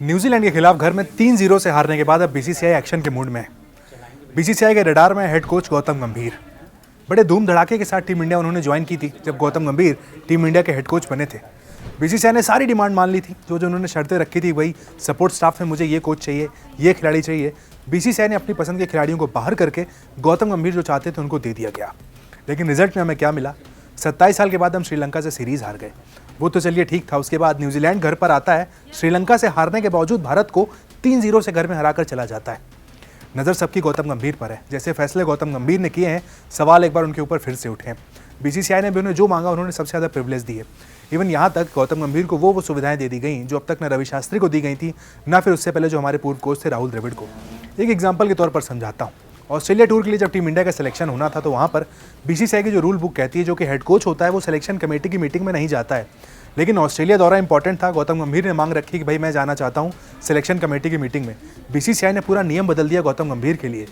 New Zealand के खिलाफ घर में 3-0 से हारने के बाद अब बीसीसीआई एक्शन के मूड में है। बीसीसीआई के रडार में हेड कोच गौतम गंभीर। बड़े धूम धड़ाके के साथ टीम इंडिया उन्होंने ज्वाइन की थी जब गौतम गंभीर टीम इंडिया के हेड कोच बने थे। बीसीसीआई ने सारी डिमांड मान ली थी, जो उन्होंने शर्तें रखी थी, वही सपोर्ट स्टाफ में मुझे ये कोच चाहिए, ये खिलाड़ी चाहिए। बीसीसीआई ने अपनी पसंद के खिलाड़ियों को बाहर करके गौतम गंभीर जो चाहते थे उनको दे दिया गया। लेकिन रिजल्ट में हमें क्या मिला? 27 साल के बाद हम श्रीलंका से सीरीज हार गए। वो तो चलिए ठीक था, उसके बाद न्यूजीलैंड घर पर आता है, श्रीलंका से हारने के बावजूद भारत को 3-0 से घर में हराकर चला जाता है। नज़र सबकी गौतम गंभीर पर है। जैसे फैसले गौतम गंभीर ने किए हैं, सवाल एक बार उनके ऊपर फिर से उठे हैं। बीसीसीआई ने भी उन्हें जो मांगा उन्होंने सबसे ज़्यादा प्रिविलेज दिए। इवन यहाँ तक गौतम गंभीर को वो सुविधाएं दे दी गई जो अब तक न रवि शास्त्री को दी गई थी, ना फिर उससे पहले जो हमारे पूर्व कोच थे राहुल द्रविड़ को। एक एग्जाम्पल के तौर पर समझाता हूँ। ऑस्ट्रेलिया टूर के लिए जब टीम इंडिया का सिलेक्शन होना था तो वहाँ पर बीसीसीआई की जो रूल बुक कहती है, जो कि हेड कोच होता है वो सिलेक्शन कमेटी की मीटिंग में नहीं जाता है। लेकिन ऑस्ट्रेलिया दौरा इंपॉर्टेंट था। गौतम गंभीर ने मांग रखी कि भाई मैं जाना चाहता हूँ सिलेक्शन कमेटी की मीटिंग में। बीसीसीआई ने पूरा नियम बदल दिया गौतम गंभीर के लिए।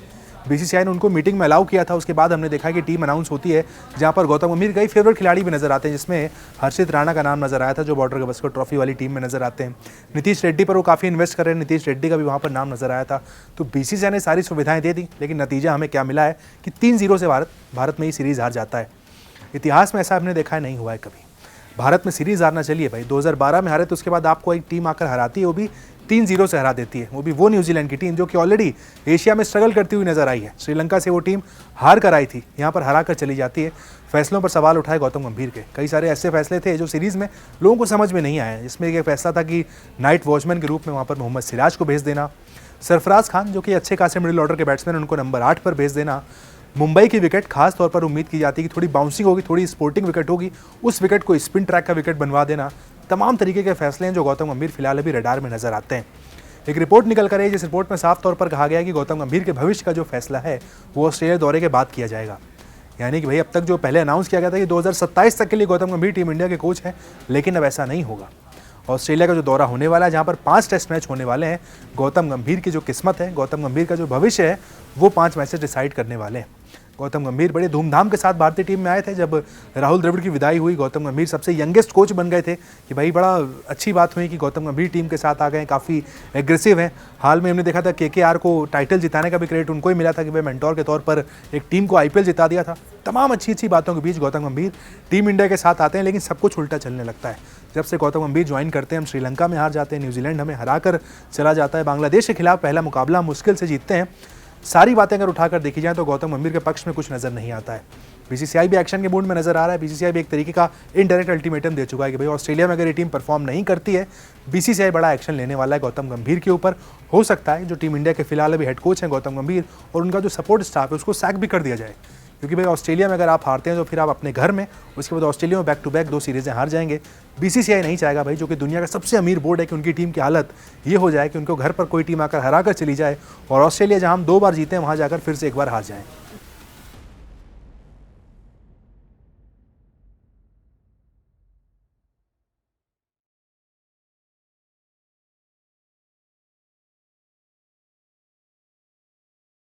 बीसीसीआई ने उनको मीटिंग में अलाउ किया था। उसके बाद हमने देखा कि टीम अनाउंस होती है, जहाँ पर गौतम गंभीर कई फेवरेट खिलाड़ी भी नजर आते हैं, जिसमें हर्षित राणा का नाम नजर आया था, जो बॉर्डर गवस्कर ट्रॉफी वाली टीम में नजर आते हैं। नीतीश रेड्डी पर वो काफ़ी इन्वेस्ट कर रहे हैं, नीतीश रेड्डी का भी वहाँ पर नाम नजर आया था। तो बीसीसीआई ने सारी सुविधाएं दे दी, लेकिन नतीजा हमें क्या मिला है कि 3-0 से भारत में ही सीरीज हार जाता है। इतिहास में ऐसा हमने देखा है, नहीं हुआ है कभी। भारत में सीरीज हारना चलिए भाई, 2012 में हारे तो उसके बाद आपको एक टीम आकर हराती है, वो भी 3-0 से हरा देती है। वो भी वो न्यूजीलैंड की टीम जो कि ऑलरेडी एशिया में स्ट्रगल करती हुई नजर आई है। श्रीलंका से वो टीम हार कर आई थी, यहाँ पर हरा कर चली जाती है। फैसलों पर सवाल उठाए गौतम गंभीर के। कई सारे ऐसे फैसले थे जो सीरीज में लोगों को समझ में नहीं आए, जिसमें एक फैसला था कि नाइट वॉचमैन के रूप में वहाँ पर मोहम्मद सिराज को भेज देना, सरफराज खान जो कि अच्छे खासे मिडिल ऑर्डर के बैट्समैन, उनको नंबर 8 पर भेज देना, मुंबई की विकेट खास तौर पर उम्मीद की जाती है कि थोड़ी बाउंसिंग होगी, थोड़ी स्पोर्टिंग विकेट होगी, उस विकेट को स्पिन ट्रैक का विकेट बनवा देना। तमाम तरीके के फैसले हैं जो गौतम गंभीर फिलहाल अभी रडार में नजर आते हैं। एक रिपोर्ट निकल कर आई, जिस रिपोर्ट में साफ तौर पर कहा गया है कि गौतम गंभीर के भविष्य का जो फैसला है वो ऑस्ट्रेलिया दौरे के बाद किया जाएगा। यानी कि भाई अब तक जो पहले अनाउंस किया गया था कि 2027 तक के लिए गौतम गंभीर टीम इंडिया के कोच हैं, लेकिन अब ऐसा नहीं होगा। ऑस्ट्रेलिया का जो दौरा होने वाला है, जहाँ पर 5 टेस्ट मैच होने वाले हैं, गौतम गंभीर की जो किस्मत है, गौतम गंभीर का जो भविष्य है, वो 5 मैचेस डिसाइड करने वाले हैं। गौतम गंभीर बड़े धूमधाम के साथ भारतीय टीम में आए थे। जब राहुल द्रविड़ की विदाई हुई, गौतम गंभीर सबसे यंगेस्ट कोच बन गए थे कि भाई बड़ा अच्छी बात हुई कि गौतम गंभीर टीम के साथ आ गए, काफ़ी एग्रेसिव हैं। हाल में हमने देखा था केकेआर को टाइटल जिताने का भी क्रेडिट उनको ही मिला था कि भाई मेंटोर के तौर पर एक टीम को आईपीएल जिता दिया था। तमाम अच्छी बातों के बीच गौतम गंभीर टीम इंडिया के साथ आते हैं, लेकिन सब कुछ उल्टा चलने लगता है। जब से गौतम गंभीर ज्वाइन करते हैं, हम श्रीलंका में हार जाते हैं, न्यूजीलैंड हमें हराकर चला जाता है, बांग्लादेश के खिलाफ पहला मुकाबला मुश्किल से जीतते हैं। सारी बातें अगर उठाकर देखी जाए तो गौतम गंभीर के पक्ष में कुछ नजर नहीं आता है। बीसीसीआई भी एक्शन के मूड में नजर आ रहा है। बीसीसीआई भी एक तरीके का इनडायरेक्ट अल्टीमेटम दे चुका है कि भाई ऑस्ट्रेलिया में अगर ये टीम परफॉर्म नहीं करती है, बीसीसीआई बड़ा एक्शन लेने वाला है गौतम गंभीर के ऊपर। हो सकता है जो टीम इंडिया के फिलहाल अभी हेड कोच हैं गौतम गंभीर, और उनका जो सपोर्ट स्टाफ है उसको सैक भी कर दिया जाए, क्योंकि भाई ऑस्ट्रेलिया में अगर आप हारते हैं तो फिर आप अपने घर में, उसके बाद ऑस्ट्रेलिया में बैक टू बैक 2 सीरीजें हार जाएंगे। बीसीसीआई नहीं चाहेगा भाई, जो कि दुनिया का सबसे अमीर बोर्ड है, कि उनकी टीम की हालत ये हो जाए कि उनको घर पर कोई टीम आकर हरा कर चली जाए, और ऑस्ट्रेलिया जहां हम 2 बार जीते हैं वहां जाकर फिर से एक बार हार जाएं।